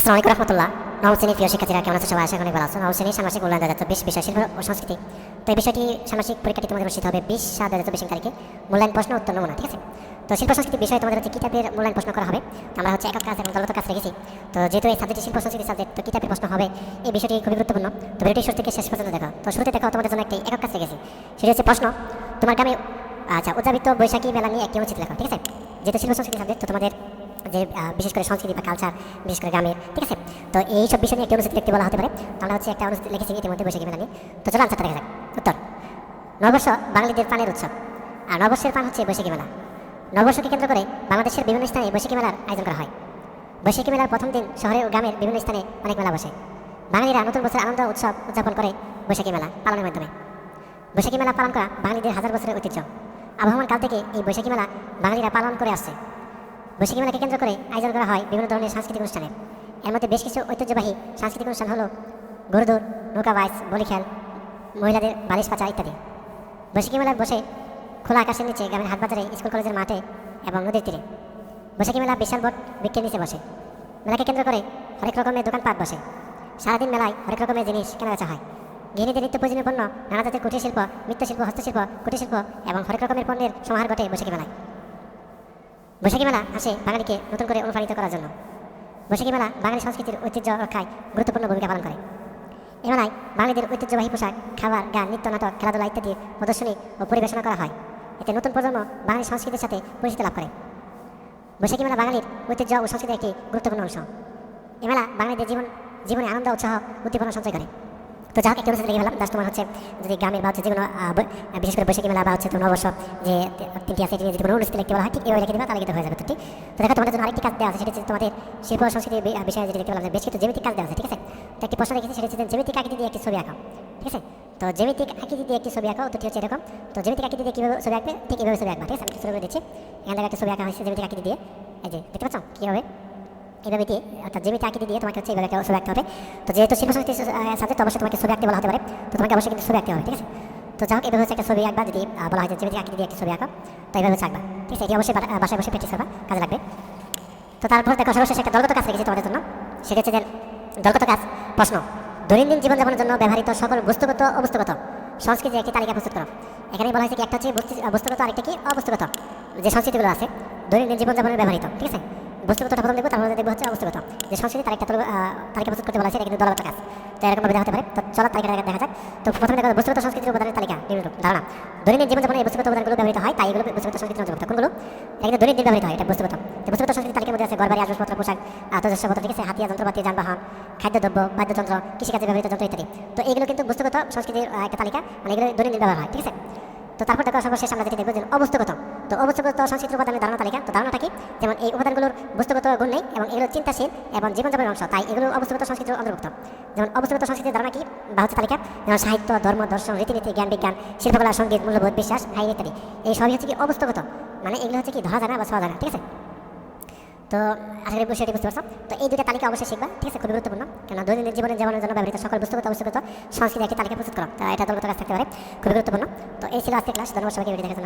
আসসালামু আলাইকুম রহমতুল্লাহ। নবম শ্রেণীর প্রিয় শিক্ষার্থীরা কেমন আছো? সবাই আশা করি ভালো আছো। নবম শ্রেণীর ষান্মাসিক মূল্যায়ন 2024 বিষয় শিল্প ও সংস্কৃতি। তো এই বিষয়টি ষান্মাসিক পরীক্ষাটি তোমাদের অনুষ্ঠিত হবে 20/7/2024 তারিখে। মূল্যায়ন প্রশ্ন উত্তর নমুনা, ঠিক আছে? তো শিল্প সংস্কৃতি বিষয়ে তোমাদের হচ্ছে কিতাবের মূল্যায়ন প্রশ্ন করা হবে। তো আমরা হচ্ছে একক কাজ এবং দলগত কাজ রেখেছি। তো যেহেতু এই সাবজেক্টটি শিল্প সংস্কৃতি সাবজেক্ট, তো কিতাবের প্রশ্ন হবে, এই বিষয়টি খুবই গুরুত্বপূর্ণ। তো ভিডিওটি শুরু থেকে শেষ পর্যন্ত দেখো। তো শুরুতে দেখো তোমাদের জন্য একটি একক কাজ রেখেছি। সেটি হচ্ছে প্রশ্ন, তোমার গ্রামে উদযাপিত বৈশাখী মেলা নিয়ে একটি অনুচ্ছেদ লেখো, ঠিক আছে? যেহেতু শিল্প সংস্কৃতি সাবজেক্ট, তো তোমাদের যে বিশেষ করে সংস্কৃতি বা কালচার, বিশেষ করে গ্রামের, ঠিক আছে? তো এই সব বিষয় নিয়ে একটি অনুচ্ছেদ লিখতে বলা হতে পারে। তো আমরা হচ্ছে একটা অনুচ্ছেদ লিখেছি ইতিমধ্যে বৈশাখী মেলা নিয়ে। তো চলো আনসারটা দেখা যাক। উত্তর: নববর্ষ বাঙালিদের প্রাণের উৎসব, আর নববর্ষের প্রাণ হচ্ছে বৈশাখী মেলা। নববর্ষকে কেন্দ্র করে বাংলাদেশের বিভিন্ন স্থানে বৈশাখী মেলার আয়োজন করা হয়। বৈশাখী মেলার প্রথম দিন শহরে ও গ্রামের বিভিন্ন স্থানে অনেক মেলা বসে। বাঙালিরা নতুন বছর আনন্দ উৎসব উদযাপন করে বৈশাখী মেলা পালনের মাধ্যমে। বৈশাখী মেলা পালন করা বাঙালিদের হাজার বছরের ঐতিহ্য। আবহমান কাল থেকে এই বৈশাখী মেলা বাঙালিরা পালন করে আসছে। বৈশাখী মেলাকে কেন্দ্র করে আয়োজন করা হয় বিভিন্ন ধরনের সাংস্কৃতিক অনুষ্ঠানের। এর মধ্যে বেশ কিছু ঐতিহ্যবাহী সাংস্কৃতিক অনুষ্ঠান হলো গরুদৌড়, নৌকা বাইচ, বলি খেল, মহিলাদের বালিশ পাচা ইত্যাদি। বৈশাখী মেলায় বসে খোলা আকাশের নিচে, গ্রামের হাট বাজারে, স্কুল কলেজের মাঠে এবং নদীর তীরে। বৈশাখী মেলা বিশাল বট বৃক্ষের নিচে বসে। মেলাকে কেন্দ্র করে হরেক রকমের দোকানপাট বসে। সারাদিন মেলায় হরেক রকমের জিনিস কেনাবেচা হয়। গৃহিণীদের নিত্য প্রয়োজনীয় পণ্য, নানা জাতের কুটির শিল্প, মৃৎশিল্প, হস্তশিল্প, কুটির শিল্প এবং হরেক রকমের পণ্যের সমাহার ঘটে বৈশাখী মেলায়। বৈশাখী মেলা আসে বাঙালিকে নতুন করে অনুপ্রাণিত করার জন্য। বৈশাখী মেলা বাঙালি সংস্কৃতির ঐতিহ্য রক্ষায় গুরুত্বপূর্ণ ভূমিকা পালন করে। এ মেলায় বাঙালিদের ঐতিহ্যবাহী পোশাক, খাবার, গান, নৃত্য, নাটক, খেলাধুলা ইত্যাদির প্রদর্শনী ও পরিবেশনা করা হয়। এতে নতুন প্রজন্ম বাঙালি সংস্কৃতির সাথে পরিচিতি লাভ করে। বৈশাখী মেলা বাঙালির ঐতিহ্য ও সংস্কৃতির একটি গুরুত্বপূর্ণ অংশ। এ মেলা বাঙালিদের জীবনে আনন্দ, উৎসাহ, উদ্দীপনা সঞ্চয় করে। তো যাক, একটি অনুষ্ঠিত লিখে ফেলাম। জাস্ট তোমার হচ্ছে যদি গ্রামের বা হচ্ছে যে কোনো বিশেষ করে বৈশাখী মেলা বা হচ্ছে তোমার নববর্ষ যে তিনটি আছে, যদি কোনো অনুষ্ঠিত লিখতে বলা হয়, ঠিক এইভাবে লিখে দেবে, তাহলে লিখিত হয়ে যাবে। ঠিক। তো দেখো, তোমাদের জন্য আরেকটি কাজ দেওয়া আছে, সেটা হচ্ছে তোমাদের শিল্প সংস্কৃতির বিষয়ে যেটি লিখতে বলা বেশ কিছু জ্যামিতিক কাজ দেওয়া আছে, ঠিক আছে? তো একটি প্রশ্ন রেখেছি, সেটা হচ্ছে জ্যামিতিক আকৃতি দিয়ে একটি ছবি আঁকাও, ঠিক আছে? তো জ্যামিতিক আকৃতি দিয়ে একটি ছবি আঁকাও, তো ঠিক হচ্ছে এরকম। তো জ্যামিতিক আকৃতি দিয়ে কীভাবে ছবি আঁকবে, ঠিক এইভাবে ছবি আঁকবা, ঠিক আছে? আমি শুরু করে দিচ্ছি। এখান থেকে একটা ছবি আঁকা হয়েছে জ্যামিতিক আকৃতি দিয়ে। এই যে দেখতে পাচ্ছ কীভাবে এইভাবে দিয়ে, অর্থাৎ জ্যামিতিক আকৃতি দিয়ে তোমাকে হচ্ছে এইভাবে একটা ছবি আঁকতে হবে। তো যেহেতু শিল্প সংস্কৃতি সাবজেক্ট, অবশ্যই তোমাকে ছবি আঁকতে বলা হতে পারে। তো তোমাকে অবশ্যই কিন্তু ছবি আঁকতে হবে, ঠিক আছে? তো যাই হোক, এভাবে হচ্ছে একটা ছবি আঁকবা। যদি বলা হয় যে জ্যামিতিক আকৃতি দিয়ে একটি ছবি আঁকা, তো এইভাবে হচ্ছে আঁকবা, ঠিক আছে? এটি অবশ্যই বাসায় বসে প্র্যাকটিস করবা, কাজে লাগবে। তো তারপর দেখো, সর্বশেষ একটা দলগত কাজ রেখেছি তোমাদের জন্য। সেটা হচ্ছে যে দলগত কাজ প্রশ্ন, দৈনন্দিন জীবনযাপনের জন্য ব্যবহৃত সকল বস্তুগত অবস্তুগত সংস্কৃতির একটি তালিকা প্রস্তুত করো। এখানে বলা হয়েছে কি, একটা হচ্ছে বস্তুগত, আরেকটা কি অবস্তুগত যে সংস্কৃতিগুলো আছে দৈনন্দিন জীবনযাপনে ব্যবহৃত, ঠিক আছে? বস্তুগতটা প্রথম দেখবো, তারপরে দেখবো হচ্ছে অবস্তুগত যে সংস্কৃতি, তার একটা তালিকা প্রস্তুত করতে বলা হয়েছে। এটা কিন্তু দলগত কাজ। তো এরকম ভাবে হতে পারে। তো চলো তালিকাটা দেখা যাক। তো প্রথমে দেখো, বস্তুগত সংস্কৃতির উপাদানের তালিকা নিম্নরূপ। ধারণা: দৈনন্দিন জীবনযাপনে এই বস্তুগত উপাদানগুলো ব্যবহৃত হয়, তাই এগুলো বস্তুগত সংস্কৃতির অন্তর্ভুক্ত। কোনগুলো? এটা কিন্তু দৈনন্দিন ব্যবহৃত হয়, এটা বস্তুগত। তো বস্তুগত সংস্কৃতির তালিকার মধ্যে আছে ঘরবাড়ি, আসবাবপত্র, পোশাক, তৈজসপত্র, ঠিক আছে? হাতিয়ার, যন্ত্রপাতি, যানবাহন, খাদ্যদ্রব্য, বাদ্যযন্ত্র, কৃষিকাজে ব্যবহৃত যন্ত্র ইত্যাদি। তো এগুলো কিন্তু বস্তুগত সংস্কৃতির একটা তালিকা, মানে এগুলো দৈনন্দিন ব্যবহার হয়, ঠিক আছে? তো তারপর দেখো, সর্বশেষ আমরা যেটি দেখবো যে অবস্তুগত। তো অবস্তুগত সংস্কৃতির উপাদানের ধারণা তালিকা। তো ধারণাটা কি? যেমন এই উপাদানগুলোর বস্তুগত গুণ নেই এবং এগুলো চিন্তাশীল এবং জীবনযাপনের অংশ, তাই এগুলো অবস্তুগত সংস্কৃতির অন্তর্ভুক্ত। যেমন অবস্তুগত সংস্কৃতির ধারণা কি বা হচ্ছে তালিকা, যেমন সাহিত্য, ধর্ম, দর্শন, রীতিনীতি, জ্ঞান, বিজ্ঞান, শিল্পকলা, সঙ্গীত, মূল্যবোধ, বিশ্বাস, আইন ইত্যাদি। এই সবই হচ্ছে কি অবস্তুগত, মানে এগুলো হচ্ছে কি ধরা যায় না বা ছোঁয়া যায় না, ঠিক আছে? তো আশা করি বিষয়টি বুঝতে পারছো। তো এই দুইটা তালিকা অবশ্যই শিখবা, ঠিক আছে? খুবই গুরুত্বপূর্ণ, কেন দৈনন্দিন জীবনের জন্য ব্যবহৃত সকল বস্তুগত অবস্তুগত সংস্কৃতির একটি তালিকা প্রস্তুত করো। তো এটা দলগত কাজ থাকতে পারে, খুবই গুরুত্বপূর্ণ। তো এই ছিল আজকের ক্লাস। ধন্যবাদ সবাইকে ভিডিও দেখার জন্য।